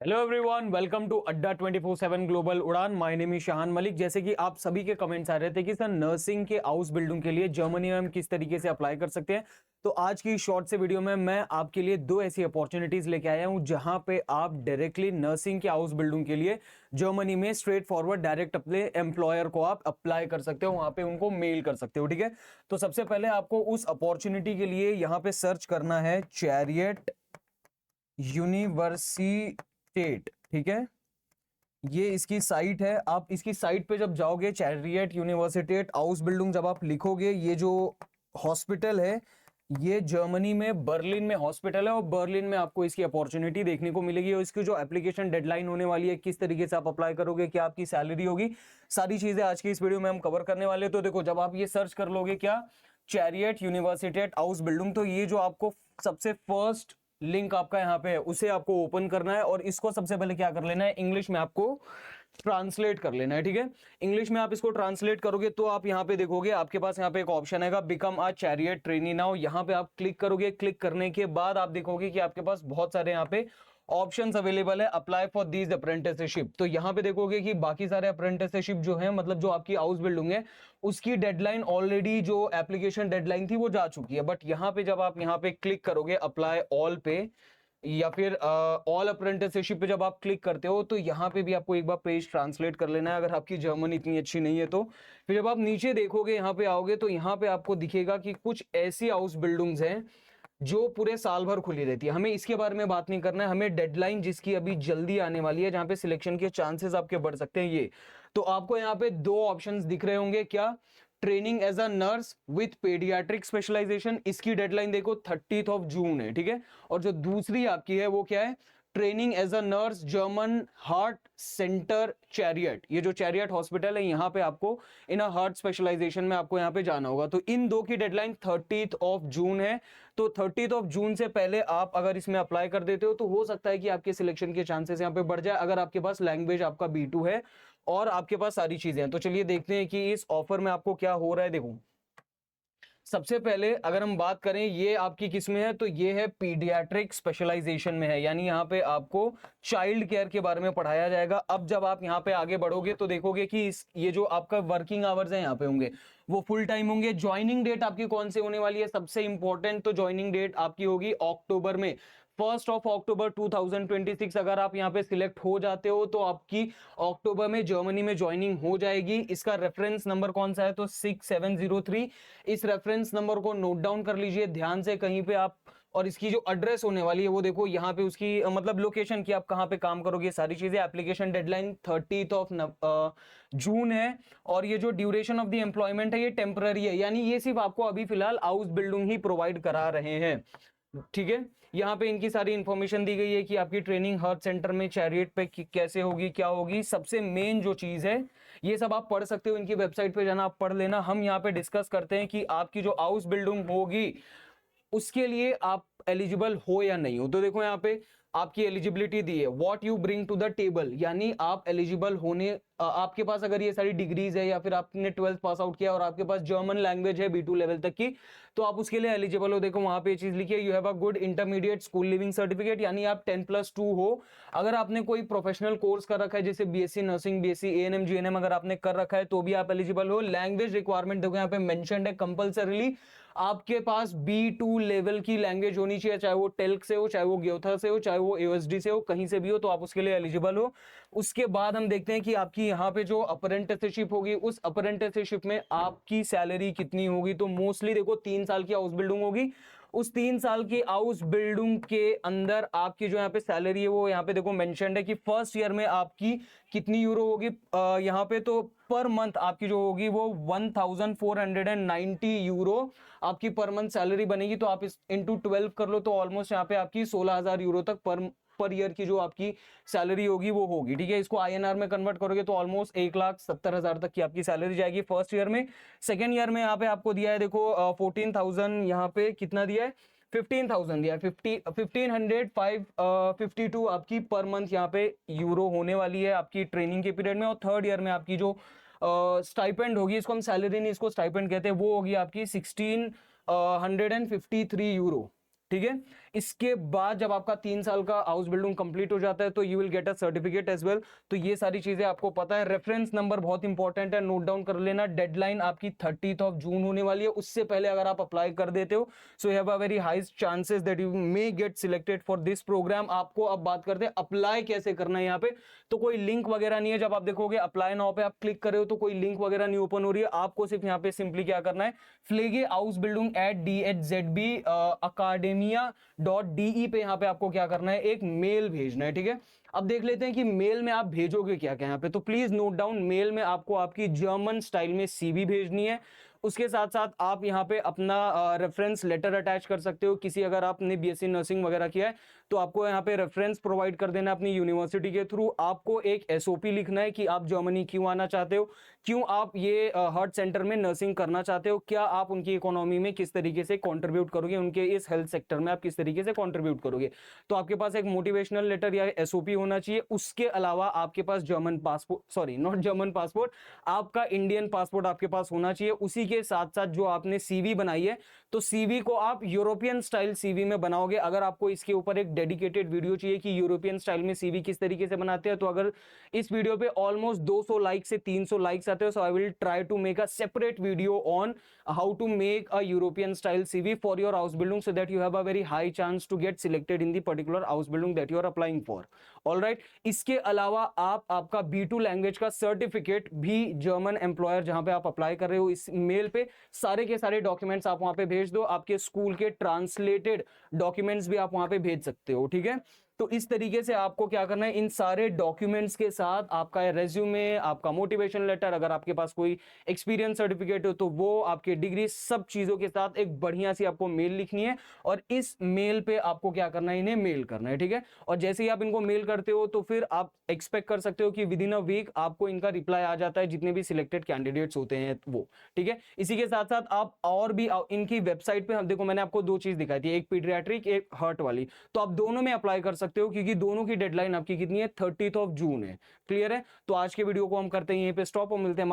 Hello everyone, welcome to अड्डा 24/7 global उड़ान। My name is शाहान मलिक। जैसे कि आप सभी के कमेंट्स आ रहे थे कि सर नर्सिंग के हाउस बिल्डिंग के लिए जर्मनी में हम किस तरीके से अप्लाई कर सकते हैं, तो आज की शॉर्ट से वीडियो में मैं आपके लिए दो ऐसी अपॉर्चुनिटीज लेके आया हूं जहां पे आप डायरेक्टली नर्सिंग के हाउस बिल्डिंग के लिए जर्मनी में स्ट्रेट फॉरवर्ड डायरेक्ट अपने एम्प्लॉयर को आप अप्लाई कर सकते हो, वहां पे उनको मेल कर सकते हो। ठीक है, तो सबसे पहले आपको उस अपॉर्चुनिटी के लिए यहां पे सर्च करना है चैरियट यूनिवर्सिटेट। ठीक है, ये इसकी साइट है। आप इसकी साइट पे जब जाओगे, चैरियट यूनिवर्सिटेट हाउस बिल्डिंग जब आप लिखोगे, ये जो हॉस्पिटल है ये जर्मनी में बर्लिन में हॉस्पिटल है और बर्लिन में आपको इसकी अपॉर्चुनिटी देखने को मिलेगी। और इसकी जो एप्लीकेशन डेडलाइन होने वाली है, किस तरीके से आप अप्लाई करोगे, क्या आपकी सैलरी होगी, सारी चीजें आज की इस वीडियो में हम कवर करने वाले हैं। तो देखो, जब आप ये सर्च कर लोगे क्या चैरियट यूनिवर्सिटेट हाउस बिल्डिंग, तो ये जो आपको सबसे फर्स्ट लिंक आपका यहां पे है उसे आपको ओपन करना है और इसको सबसे पहले क्या कर लेना है, इंग्लिश में आपको ट्रांसलेट कर लेना है। ठीक है, इंग्लिश में आप इसको ट्रांसलेट करोगे तो आप यहां पे देखोगे आपके पास यहां पे एक ऑप्शन आएगा become a chariot trainee now. यहां पे आप क्लिक करोगे, क्लिक करने के बाद आप देखोगे कि आपके पास बहुत सारे यहां पे ऑप्शंस अवेलेबल है। अप्लाई फॉर दीज अप्रेंटिसशिप, तो यहां पे देखोगे कि बाकी सारे अप्रेंटिसशिप जो है, मतलब जो आपकी हाउस बिल्डिंग है उसकी डेडलाइन ऑलरेडी, जो एप्लीकेशन डेडलाइन थी वो जा चुकी है। बट यहां पे जब आप यहां पे क्लिक करोगे अप्लाई ऑल पे या फिर ऑल अप्रेंटिसशिप पे जब आप क्लिक करते हो, तो यहां पे भी आपको एक बार पेज ट्रांसलेट कर लेना है अगर आपकी जर्मन इतनी अच्छी नहीं है तो। फिर जब आप नीचे देखोगे, यहां पे आओगे, तो यहां पे आपको दिखेगा कि कुछ ऐसी हाउस बिल्डिंग्स हैं जो पूरे साल भर खुली रहती है। हमें इसके बारे में बात नहीं करना है, हमें डेडलाइन जिसकी अभी जल्दी आने वाली है, जहां पे सिलेक्शन के चांसेस आपके बढ़ सकते हैं, ये। तो आपको यहां पे दो ऑप्शंस दिख रहे होंगे, क्या training as a nurse with paediatric specialisation, इसकी डेडलाइन देखो 30 जून है। ठीक है, और जो दूसरी आपकी है वो क्या है, training as a nurse German heart centre Charité. ये जो चैरियट हॉस्पिटल है, यहां पे आपको इन अ हार्ट स्पेशलाइजेशन में आपको यहां पे जाना होगा। तो इन दो की डेडलाइन 30 जून है। तो 30 जून से पहले आप अगर इसमें अप्लाई कर देते हो तो हो सकता है कि आपके सिलेक्शन के चांसेस यहां पे बढ़ जाए, अगर आपके पास लैंग्वेज आपका B2 है और आपके पास सारी चीजें हैं। तो चलिए देखते हैं कि इस ऑफर में आपको क्या हो रहा है। देखो, सबसे पहले अगर हम बात करें ये आपकी किस में है, तो ये है पीडियाट्रिक स्पेशलाइजेशन में है, यानी यहाँ पे आपको चाइल्ड केयर के बारे में पढ़ाया जाएगा। अब जब आप यहाँ पे आगे बढ़ोगे तो देखोगे कि ये जो आपका वर्किंग आवर्स है यहाँ पे होंगे वो फुल टाइम होंगे। ज्वाइनिंग डेट आपकी कौन से होने वाली है, सबसे इंपॉर्टेंट, तो ज्वाइनिंग डेट आपकी होगी अक्टूबर में, 1 अक्टूबर 2026। अगर आप यहाँ पे सिलेक्ट हो जाते हो तो आपकी अक्टूबर में जर्मनी में ज्वाइनिंग हो जाएगी। इसका रेफरेंस नंबर कौन सा है, तो 6703। इस रेफरेंस नंबर को नोट डाउन कर लीजिए ध्यान से कहीं पे आप। और इसकी जो एड्रेस होने वाली है वो देखो यहाँ पे, उसकी मतलब लोकेशन की, आप कहाँ पे काम करोगे, सारी चीजें। एप्लीकेशन डेडलाइन 30 जून है। और ये जो ड्यूरेशन ऑफ द एम्प्लॉयमेंट है ये टेम्पररी है, यानी ये सिर्फ आपको अभी फिलहाल हाउस बिल्डिंग ही प्रोवाइड करा रहे हैं। ठीक है, यहाँ पे इनकी सारी इंफॉर्मेशन दी गई है कि आपकी ट्रेनिंग हार्ट सेंटर में चैरियट पे कैसे होगी, क्या होगी। सबसे मेन जो चीज है, ये सब आप पढ़ सकते हो, इनकी वेबसाइट पे जाना, आप पढ़ लेना। हम यहाँ पे डिस्कस करते हैं कि आपकी जो हाउस बिल्डिंग होगी उसके लिए आप एलिजिबल हो या नहीं हो। तो देखो यहाँ पे आपकी एलिजिबिलिटी दी है, what you bring to the table, यानी आप एलिजिबल होने, आपके पास अगर ये सारी डिग्रीज है या फिर आपने 12th पास आउट किया और आपके पास जर्मन लैंग्वेज है B2 लेवल तक की, तो आप उसके लिए एलिजिबल हो। देखो वहां पे ये चीज लिखी है, you have a good intermediate school leaving certificate, यानी आप 10+2 हो। अगर आपने कोई प्रोफेशनल कोर्स कर रखा है जैसे BSc nursing, BSc ANM GNM अगर आपने कर रखा है तो भी आप एलिजिबल हो। लैंग्वेज रिक्वायरमेंट देखो यहाँ पे मेंशन्ड है, कंपलसरीली आपके पास B2 लेवल की लैंग्वेज होनी चाहिए, चाहे वो टेल्क से हो, चाहे वो ग्योथा से हो, चाहे वो AOSD से हो, कहीं से भी हो, तो आप उसके लिए एलिजिबल हो। उसके बाद हम देखते हैं कि आपकी यहाँ पे जो अप्रेंटिसशिप होगी, उस अप्रेंटिसशिप में आपकी सैलरी कितनी होगी। तो मोस्टली देखो 3 साल की हाउस बिल्डिंग होगी, उस 3 साल की हाउस बिल्डिंग के अंदर आपकी जो यहाँ पे सैलरी है वो यहाँ पे देखो मेंशन्ड है कि फर्स्ट ईयर में आपकी कितनी यूरो होगी। यहाँ पे तो पर मंथ आपकी जो होगी वो 1490 यूरो आपकी पर मंथ सैलरी बनेगी। तो आप इस इंटू 12 कर लो, तो ऑलमोस्ट यहाँ पे आपकी 16,000 यूरो तक पर ईयर की जो आपकी सैलरी होगी वो होगी। ठीक है, इसको INR में कन्वर्ट करोगे तो ऑलमोस्ट 1,70,000 तक की आपकी सैलरी जाएगी फर्स्ट ईयर में। सेकेंड ईयर में यहाँ पे आपको दिया है देखो 14,000, यहाँ पे कितना दिया है, 15,000 दिया है, 15,552 आपकी पर मंथ यहाँ पे यूरो होने वाली है आपकी ट्रेनिंग के पीरियड में। और थर्ड ईयर में आपकी जो स्टाइपेंड होगी, इसको हम सैलरी नहीं, इसको स्टाइपेंड कहते हैं, वो होगी आपकी 1653 यूरो। ठीक है। इसके बाद जब आपका 3 साल का हाउस बिल्डिंग कंप्लीट हो जाता है तो you will get a certificate as well. तो ये सारी चीजें आपको पता है। रेफरेंस नंबर बहुत इंपॉर्टेंट है, नोट डाउन कर लेना। डेडलाइन आपकी 30th जून होने वाली है, उससे पहले अगर आप अप्लाई कर देते हो so you have a very high chances that you may get selected for this programme. आपको अब बात करते हैं अप्लाई कैसे करना है। यहाँ पे तो कोई लिंक वगैरह नहीं है, जब आप देखोगे अप्लाई नाउ पे आप क्लिक कर रहे हो तो कोई लिंक वगैरह नहीं ओपन हो रही है। आपको सिर्फ यहाँ पे सिंपली क्या करना है, फ्लेगे ausbildung@dhzb academia.de पे यहाँ पे आपको क्या करना है, एक मेल भेजना है, ठीक है। अब देख लेते हैं कि मेल में आप भेजोगे क्या क्या यहाँ पे। तो प्लीज नोट डाउन, मेल में आपको आपकी जर्मन स्टाइल में सीवी भेजनी है। उसके साथ साथ आप यहाँ पे अपना रेफरेंस लेटर अटैच कर सकते हो। किसी अगर आपने बीएससी नर्सिंग वगैरह किया है तो आपको यहाँ पे रेफरेंस प्रोवाइड कर देना अपनी यूनिवर्सिटी के थ्रू। आपको एक एसओपी लिखना है कि आप जर्मनी क्यों आना चाहते हो, क्यों आप ये हार्ट सेंटर में नर्सिंग करना चाहते हो, क्या आप उनकी इकोनॉमी में किस तरीके से कंट्रीब्यूट करोगे, उनके इस हेल्थ सेक्टर में आप किस तरीके से कंट्रीब्यूट करोगे। तो आपके पास एक मोटिवेशनल लेटर या एसओपी होना चाहिए। उसके अलावा आपके पास German passport, sorry not German passport, आपका इंडियन पासपोर्ट आपके पास होना चाहिए। उसी के साथ साथ जो आपने सीवी बनाई है तो सीवी को आप यूरोपियन स्टाइल सीवी में बनाओगे। अगर आपको इसके ऊपर एक डेडिकेटेड वीडियो चाहिए कि यूरोपियन स्टाइल में सीवी किस तरीके से बनाते हैं, तो अगर इस वीडियो पे ऑलमोस्ट 200 लाइक से 300 लाइक्स आते हो so I will try to make a separate video on how to make a European style CV for your house building so that you have a very high chance to get selected in the particular house building that you are applying for. Alright, इसके अलावा आप आपका B2 language का certificate भी German employer जहां पे आप apply कर रहे हो इस मेल पे सारे के सारे डॉक्यूमेंट्स आप वहां पे भेज दो। आपके स्कूल के ट्रांसलेटेड डॉक्यूमेंट्स भी आप वहां पे भेज सकते हो, ठीक है। तो इस तरीके से आपको क्या करना है, इन सारे डॉक्यूमेंट्स के साथ आपका रेज्यूमे, आपका मोटिवेशन लेटर, अगर आपके पास कोई एक्सपीरियंस सर्टिफिकेट हो तो वो, आपके डिग्री, सब चीजों के साथ एक बढ़िया सी आपको मेल लिखनी है और इस मेल पे आपको क्या करना है, इन्हें मेल करना है, ठीक है। और जैसे ही आप इनको मेल करते हो तो फिर आप एक्सपेक्ट कर सकते हो कि विद इन अ वीक आपको इनका रिप्लाई आ जाता है, जितने भी सिलेक्टेड कैंडिडेट्स होते हैं वो, ठीक है। इसी के साथ साथ आप और भी इनकी वेबसाइट पे, हम देखो मैंने आपको दो चीज दिखाई थी, एक पीडियाट्रिक एक हार्ट वाली, तो आप दोनों में अप्लाई कर सकते हो क्योंकि दोनों की डेडलाइन आपकी कितनी है, 30th जून है। क्लियर है। तो आज के वीडियो को हम करते हैं यहीं पे स्टॉप और मिलते हैं